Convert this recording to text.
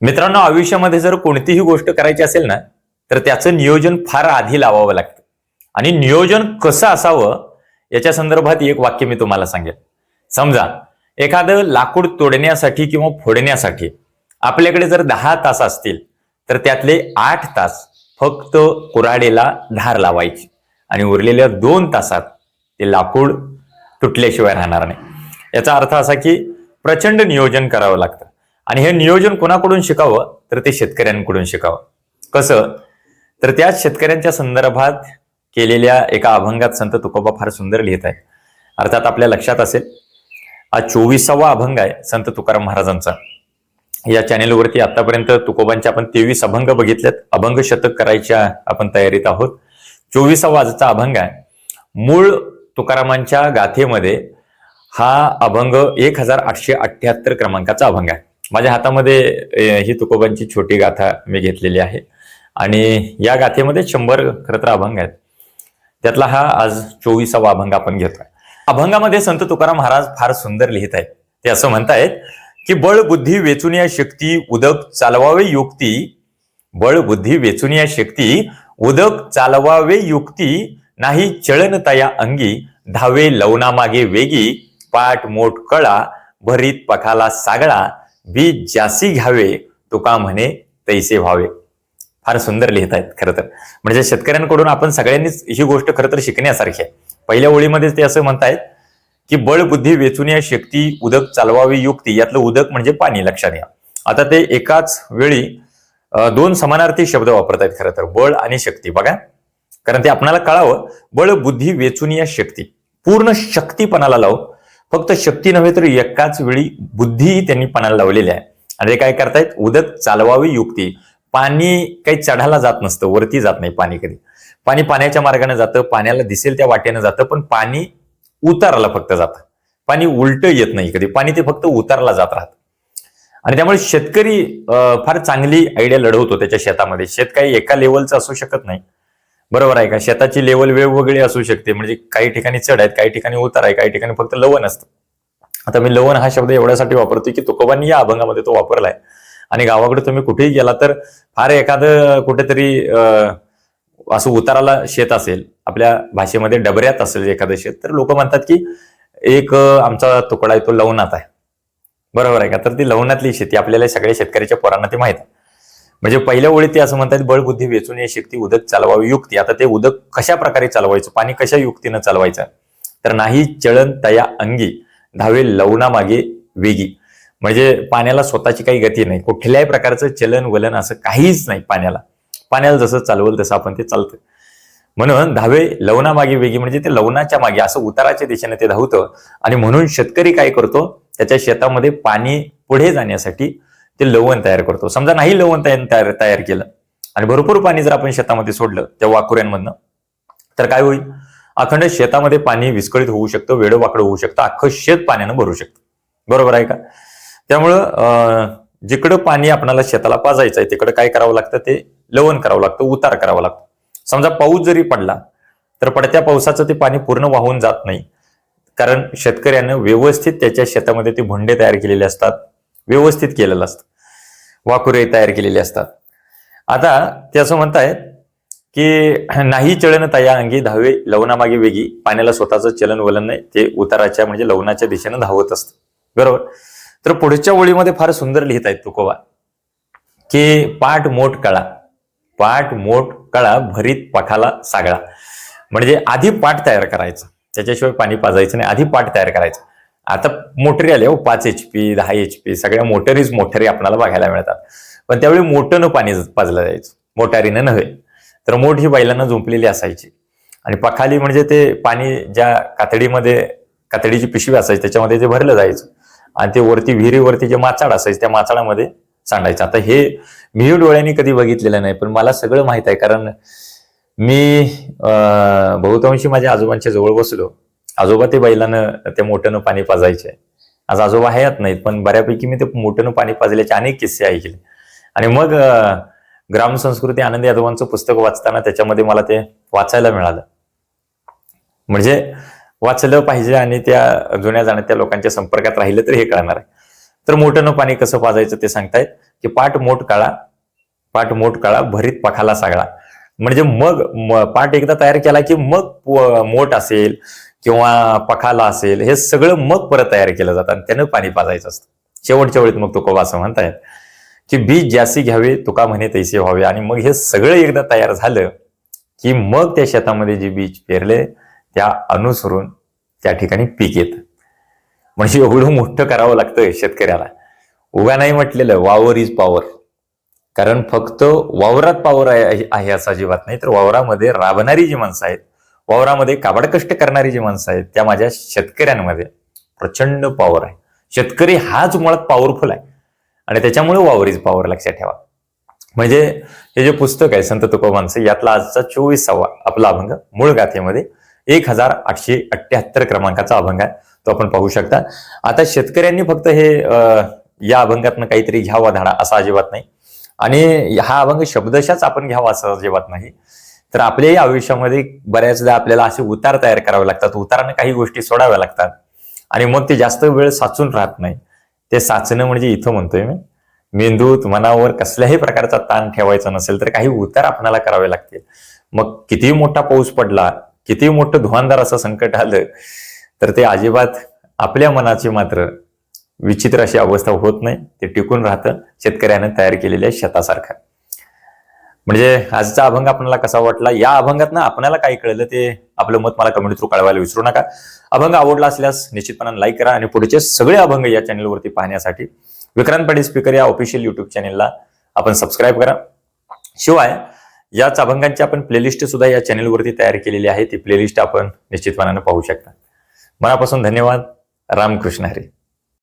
मित्रांनो, आयुष्यामध्ये जर कोणतीही गोष्ट करायची असेल ना, तर त्याचं नियोजन फार आधी लावावं लागतं. आणि नियोजन कसं असावं याच्या संदर्भात एक वाक्य मी तुम्हाला सांगेन. समजा एखादं लाकूड तोडण्यासाठी किंवा फोडण्यासाठी आपल्याकडे जर 10 तास असतील, तर त्यातले 8 तास फक्त कुऱ्हाडीला धार लावायची आणि उरलेल्या 2 तासात ते लाकूड तुटल्याशिवाय राहणार नाही. याचा अर्थ असा की प्रचंड नियोजन करावं लागतं. आणि हे नियोजन कोणाकडून शिकावं, तर ते शेतकऱ्यांकडून शिकावं. कसं, तर त्या शेतकऱ्यांच्या संदर्भात केलेल्या एका अभंगात संत तुकोबा फार सुंदर लिहित आहेत. अर्थात आपल्या लक्षात असेल, हा 24वा अभंग आहे संत तुकाराम महाराजांचा. या चॅनेलवरती आतापर्यंत तुकोबांचे आपण 23 अभंग बघितलेत. अभंग शतक करायच्या आपण तयारीत आहोत. 24वा आजचा अभंग आहे. मूळ तुकारामांच्या गाथेमध्ये हा अभंग 1878 क्रमांकाचा अभंग आहे. माझ्या हातामध्ये ही तुकोबांची छोटी गाथा मी घेतलेली आहे आणि या गाथेमध्ये 100 खरं तर अभंग आहेत. त्यातला हा आज 24वा अभंग आपण घेतोय. अभंगामध्ये संत तुकाराम महाराज फार सुंदर लिहित आहेत. ते असं म्हणतायत की बळ बुद्धी वेचून या शक्ती उदक चालवावे युक्ती. बळ बुद्धी वेचून या शक्ती उदक चालवावे युक्ती. नाही चळन तया अंगी धावे लवनामागे वेगी. पाठ मोठ कळा भरीत पखाला सागळा. बीज जासी घ्यावे तुका म्हणे तैसे व्हावे. फार सुंदर लिहित आहेत खरं तर. म्हणजे शेतकऱ्यांकडून आपण सगळ्यांनीच ही गोष्ट खरं तर शिकण्यासारखी आहे. पहिल्या ओळीमध्ये ते असं म्हणतायत की बळ बुद्धी वेचून या शक्ती उदक चालवावी युक्ती. यातलं उदक म्हणजे पाणी, लक्षात घ्या. आता ते एकाच वेळी 2 समानार्थी शब्द वापरत आहेत खरं तर, बळ आणि शक्ती. बघा, कारण ते आपल्याला कळावं. बळ बुद्धी वेचून या शक्ती, पूर्ण शक्ती पणाला लाव. फक्त शक्ती नव्हे तर एकाच वेळी बुद्धी त्यांनी पणाला लावलेली आहे. आणि ते काय करतायत, उदक चालवावी युक्ती. पाणी काही चढायला जात नसतं, वरती जात नाही पाणी कधी. पाणी पाण्याच्या मार्गाने जातं, पाण्याला दिसेल त्या वाटेनं जातं, पण पाणी उताराला फक्त जातं. पाणी उलट येत नाही कधी, पाणी ते फक्त उतारला जात राहतं. आणि त्यामुळे शेतकरी फार चांगली आयडिया लढवतो त्याच्या शेतामध्ये. शेत काही एका लेवलचं असू शकत नाही, बरोबर आहे का. शेताची लेवल वेगवेगळी असू शकते. म्हणजे काही ठिकाणी चढ आहेत, काही ठिकाणी उतार आहे, काही ठिकाणी फक्त लवण असतं. आता मी लवण हा शब्द एवढ्यासाठी वापरतोय की तुकोबांनी या अभंगामध्ये तो वापरलाय. आणि गावाकडे तुम्ही कुठेही गेला तर फार एखादं कुठेतरी असं उताराला शेत असेल, आपल्या भाषेमध्ये डबऱ्यात असेल एखादं शेत, तर लोक म्हणतात की एक आमचा तुकडा आहे तो लवणात आहे, बरोबर आहे का. तर ती लवणातली शेती आपल्याला सगळ्या शेतकऱ्याच्या पोरांना ते माहित आहे. म्हणजे पहिल्या ओळीत ते असं म्हणतात, बळ बुद्धी वेचून या शक्ती उदक चालवावी युक्ती. आता ते उदक कशा प्रकारे चालवायचं, पाणी कशा युक्तीनं चालवायचं, तर नाही चळन तया अंगी धावे लवना मागे वेगी. म्हणजे पाण्याला स्वतःची काही गती नाही, कुठल्याही प्रकारचं चलन वलन असं काहीच नाही पाण्याला. पाण्याला जसं चालवलं तसं आपण ते चालतं. म्हणून धावे लवना मागे वेगी, म्हणजे ते लवणाच्या मागे असं उताराच्या दिशेने ते धावतं. आणि म्हणून शेतकरी काय करतो, त्याच्या शेतामध्ये पाणी पुढे जाण्यासाठी ते लवण तयार करतो. समजा नाही लवण तयार केलं आणि भरपूर पाणी जर आपण शेतामध्ये सोडलं त्या वाकुऱ्यांमधनं, तर काय होईल, अखंड शेतामध्ये पाणी विस्कळीत होऊ शकतं, वेडोवाकडं होऊ शकतं, अख्खं शेत पाण्यानं भरू शकतं, बरोबर आहे का. त्यामुळं जिकडं पाणी आपल्याला शेताला पाजायचं आहे तिकडं काय करावं लागतं, ते लवण करावं लागतं, उतार करावं लागतं. समजा पाऊस जरी पडला तर पडत्या पावसाचं ते पाणी पूर्ण वाहून जात नाही, कारण शेतकऱ्यानं व्यवस्थित त्याच्या शेतामध्ये ते भोंडे तयार केलेले असतात, व्यवस्थित केलेलं असतं, वाकुरे तयार केलेले असतात. आता ते असं म्हणतायत की नाही चलन तया अंगी धावे लवनामागे वेगी. पाण्याला स्वतःचं चलन वलन नाही, ते उताराच्या म्हणजे लवणाच्या दिशेनं धावत असतं, बरोबर. तर पुढच्या ओळीमध्ये फार सुंदर लिहित आहेत तुकोबा की पाठ मोठ कळा, पाठ मोठ कळा भरीत पखाला सागळा. म्हणजे आधी पाठ तयार करायचं, त्याच्याशिवाय पाणी पाजायचं नाही, आधी पाठ तयार करायचं. आता मोटरी आले, 5 HP 10 HP सगळ्या मोटरी आपल्याला बघायला मिळतात. पण त्यावेळी मोठं पाणी पाजलं जायचं, मोटारीनं नव्हे. तर मोठ ही बैलांना झोंपलेली असायची आणि पखाली म्हणजे ते पाणी ज्या कातडीची पिशवी असायची त्याच्यामध्ये ते भरलं जायचं आणि ते वरती विहिरीवरती जे माचाड असायचं त्या माचाडामध्ये सांडायचं. आता हे मी डोळ्यांनी कधी बघितलेलं नाही, पण मला सगळं माहित आहे, कारण मी बहुतांशी माझ्या आजोबांच्या जवळ बसलो. आजोबा ते बैलानं ते मोठ्यानं पाणी पाजायचे. आज आजोबा हयात नाहीत, पण बऱ्यापैकी मी ते मोठ्यानं पाणी पाजल्याचे अनेक किस्से ऐकले. आणि मग ग्रामसंस्कृती आनंदी यादवांचं पुस्तक वाचताना त्याच्यामध्ये मला ते वाचायला मिळालं. म्हणजे वाचलं पाहिजे आणि त्या जुन्या जाण्याच्या लोकांच्या संपर्कात राहिलं तर हे कळणार आहे. तर मोठ्यानं पाणी कसं पाजायचं ते सांगतायत. की पाठ मोठ काळा भरीत पखाला सागळा. म्हणजे मग पाठ एकदा तयार केला की मग मोठ असेल किंवा पखाला असेल हे सगळं मग परत तयार केलं जातं आणि त्यानं पाणी पाजायचं असतं. शेवटच्या वेळेत मग तुकोबा असं म्हणतायत की बीज ज्यासी घ्यावे तुका म्हणे तैसे व्हावे. आणि मग हे सगळं एकदा तयार झालं की मग त्या शेतामध्ये जे बीज पेरले त्या अनुसरून त्या ठिकाणी पीक येतं. म्हणजे एवढं मोठं करावं लागतं शेतकऱ्याला. उगा नाही म्हटलेलं वावर इज पॉवर. कारण फक्त वावरात पॉवर आहे असं अजिबात नाही, तर वावरामध्ये राबणारी जी माणसं आहेत, वावरामध्ये काबाड कष्ट करणारी जी माणसं आहेत, त्या माझ्या शेतकऱ्यांमध्ये प्रचंड पॉवर आहे. शेतकरी हाच मुळात पॉवरफुल आहे आणि त्याच्यामुळे वावर इज पॉवर लक्षात ठेवा. म्हणजे हे जे पुस्तक आहे संत तुकोबांचं, यातला आजचा 24वा आपला अभंग मूळ गाथेमध्ये 1878 क्रमांकाचा अभंग आहे, तो आपण पाहू शकता. आता शेतकऱ्यांनी फक्त हे या अभंगातनं काहीतरी घ्यावा धाडा असं अजिबात नाही आणि हा अभंग शब्दशाच आपण घ्यावा असं अजिबात नाही. तर आपल्याही आयुष्यामध्ये बऱ्याचदा आपल्याला असे उतार तयार करावे लागतात, उताराने काही गोष्टी सोडाव्या लागतात आणि मग ते जास्त वेळ साचून राहत नाही. ते साचणं म्हणजे इथं म्हणतोय मी, मेंदूत मनावर कसल्याही प्रकारचा ताण ठेवायचा नसेल तर काही उतार आपल्याला करावे लागतील. मग कितीही मोठा पाऊस पडला, कितीही मोठं धुवांधार असं संकट आलं तर ते अजिबात आपल्या मनाची मात्र विचित्र अशी अवस्था होत नाही, ते टिकून राहतं शेतकऱ्याने तयार केलेल्या शेतासारखं. म्हणजे आजचा अभंग आपल्याला कसा वाटला, या अभंगातनं आपल्याला काय कळलं ते आपलं मत मला कमेंट थ्रू कळवायला विसरू नका. अभंग आवडला असल्यास निश्चितपणे लाईक करा आणि पुढचे सगळे अभंग या चॅनलवरती पाहण्यासाठी विक्रांत पाटील स्पीकर या ऑफिशियल युट्यूब चॅनलला आपण सबस्क्राईब करा. शिवाय याच अभंगांची आपण प्लेलिस्ट सुद्धा या चॅनलवरती तयार केलेली आहे, ती प्लेलिस्ट आपण निश्चितपणाने पाहू शकता. मनापासून धन्यवाद. रामकृष्ण हरी.